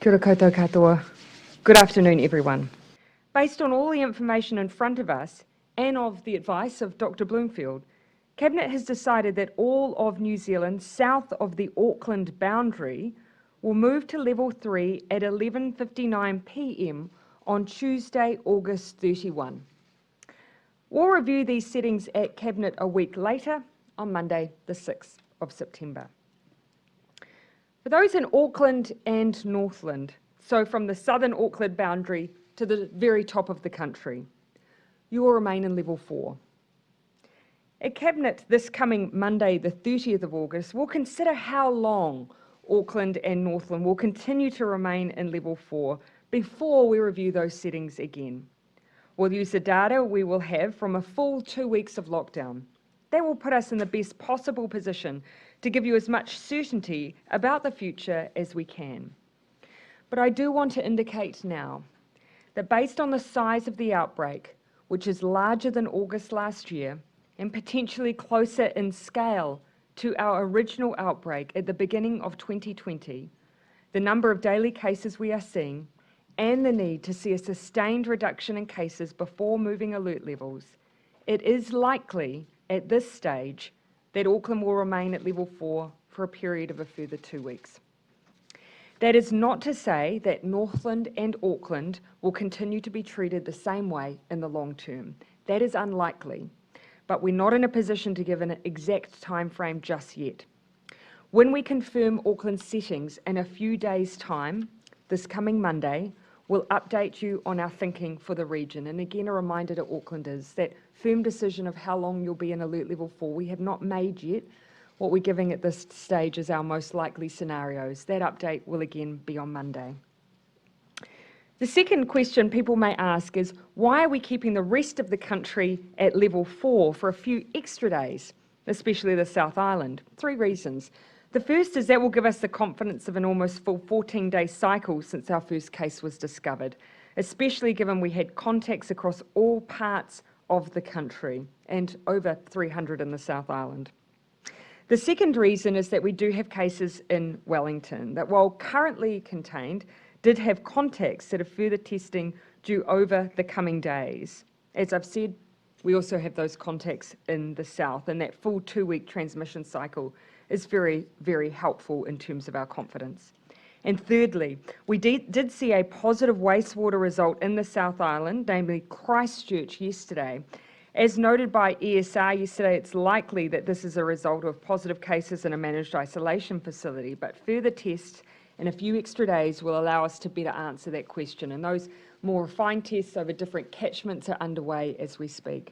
Kia ora koutou katoa. Good afternoon, everyone. Based on all the information in front of us and of the advice of Dr. Bloomfield, Cabinet has decided that all of New Zealand south of the Auckland boundary will move to level 3 at 11:59 p.m. on Tuesday, August 31. We'll review these settings at Cabinet a week later on Monday, the 6th of September. For those in Auckland and Northland, so from the southern Auckland boundary to the very top of the country, you will remain in level 4. At Cabinet this coming Monday, the 30th of August, we'll consider how long Auckland and Northland will continue to remain in level 4 before we review those settings again. We'll use the data we will have from a full 2 weeks of lockdown. That will put us in the best possible position to give you as much certainty about the future as we can. But I do want to indicate now that based on the size of the outbreak, which is larger than August last year and potentially closer in scale to our original outbreak at the beginning of 2020, the number of daily cases we are seeing and the need to see a sustained reduction in cases before moving alert levels, it is likely at this stage that Auckland will remain at level 4 for a period of a further 2 weeks. That is not to say that Northland and Auckland will continue to be treated the same way in the long term. That is unlikely, but we're not in a position to give an exact time frame just yet. When we confirm Auckland's settings in a few days' time, this coming Monday, we'll update you on our thinking for the region. And again, a reminder to Aucklanders that firm decision of how long you'll be in alert level 4, we have not made yet. What we're giving at this stage is our most likely scenarios. That update will again be on Monday. The second question people may ask is, why are we keeping the rest of the country at level 4 for a few extra days, especially the South Island? 3 reasons. The first is that will give us the confidence of an almost full 14-day cycle since our first case was discovered, especially given we had contacts across all parts of the country and over 300 in the South Island. The second reason is that we do have cases in Wellington that, while currently contained, did have contacts that are further testing due over the coming days. As I've said, we also have those contacts in the south, and that full 2-week transmission cycle is very, very helpful in terms of our confidence. And thirdly, we did see a positive wastewater result in the South Island, namely Christchurch yesterday. As noted by ESR yesterday, it's likely that this is a result of positive cases in a managed isolation facility, but further tests in a few extra days will allow us to better answer that question, and those more refined tests over different catchments are underway as we speak.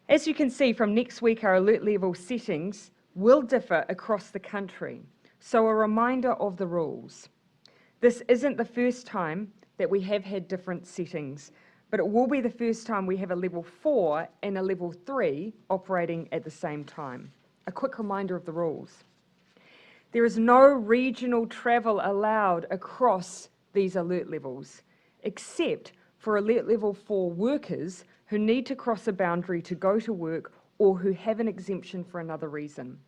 As you can see from next week, our alert level settings will differ across the country, so a reminder of the rules. This isn't the first time that we have had different settings, but it will be the first time we have a level 4 and a level 3 operating at the same time. A quick reminder of the rules. There is no regional travel allowed across these alert levels, except for alert level 4 workers who need to cross a boundary to go to work or who have an exemption for another reason.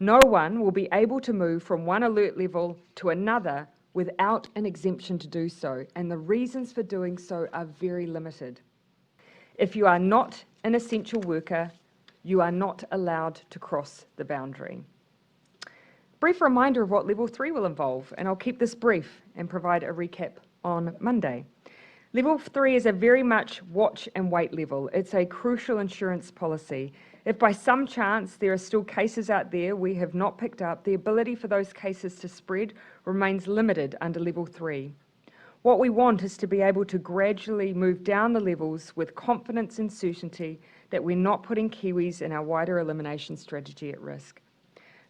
No one will be able to move from one alert level to another without an exemption to do so, and the reasons for doing so are very limited. If you are not an essential worker, you are not allowed to cross the boundary. Brief reminder of what level 3 will involve, and I'll keep this brief and provide a recap on Monday. Level 3 is a very much watch and wait level. It's a crucial insurance policy. If by some chance there are still cases out there we have not picked up, the ability for those cases to spread remains limited under level 3. What we want is to be able to gradually move down the levels with confidence and certainty that we're not putting Kiwis in our wider elimination strategy at risk.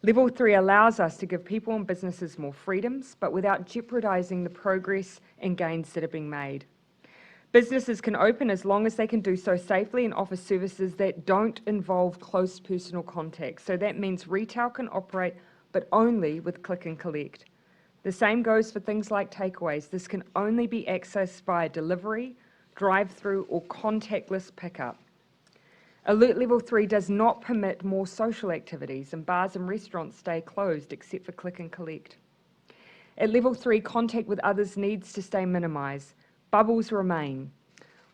Level 3 allows us to give people and businesses more freedoms, but without jeopardising the progress and gains that are being made. Businesses can open as long as they can do so safely and offer services that don't involve close personal contact. So that means retail can operate, but only with click and collect. The same goes for things like takeaways. This can only be accessed via delivery, drive-through, or contactless pickup. Alert Level 3 does not permit more social activities, and bars and restaurants stay closed except for click and collect. At level 3, contact with others needs to stay minimised. Bubbles remain.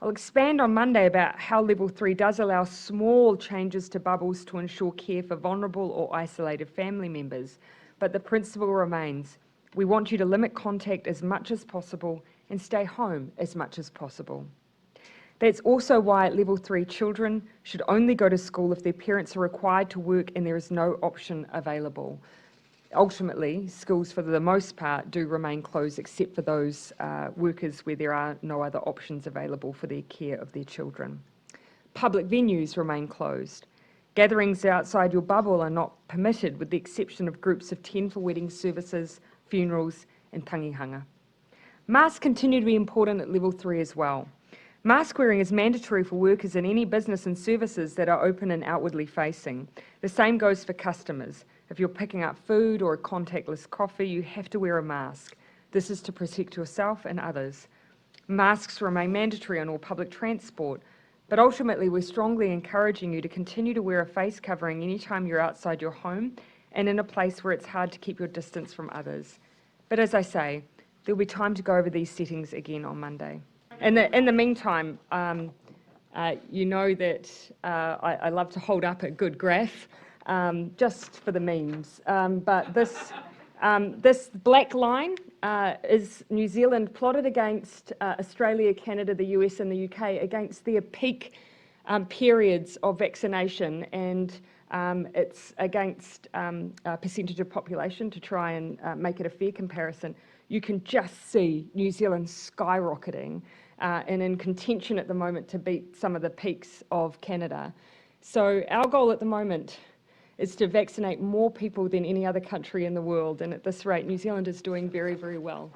I'll expand on Monday about how level 3 does allow small changes to bubbles to ensure care for vulnerable or isolated family members, but the principle remains. We want you to limit contact as much as possible and stay home as much as possible. That's also why at level 3 children should only go to school if their parents are required to work and there is no option available. Ultimately, schools for the most part do remain closed except for those workers where there are no other options available for their care of their children. Public venues remain closed. Gatherings outside your bubble are not permitted with the exception of groups of 10 for wedding services, funerals and tangihanga. Masks continue to be important at level 3 as well. Mask wearing is mandatory for workers in any business and services that are open and outwardly facing. The same goes for customers. If you're picking up food or a contactless coffee, you have to wear a mask. This is to protect yourself and others. Masks remain mandatory on all public transport, but ultimately we're strongly encouraging you to continue to wear a face covering anytime you're outside your home and in a place where it's hard to keep your distance from others. But as I say, there'll be time to go over these settings again on Monday. In the meantime, you know that I love to hold up a good graph just for the memes. But this black line is New Zealand plotted against Australia, Canada, the US and the UK against their peak periods of vaccination, and it's against a percentage of population to try and make it a fair comparison. You can just see New Zealand skyrocketing and in contention at the moment to beat some of the peaks of Canada. So our goal at the moment is to vaccinate more people than any other country in the world, and at this rate New Zealand is doing very, very well.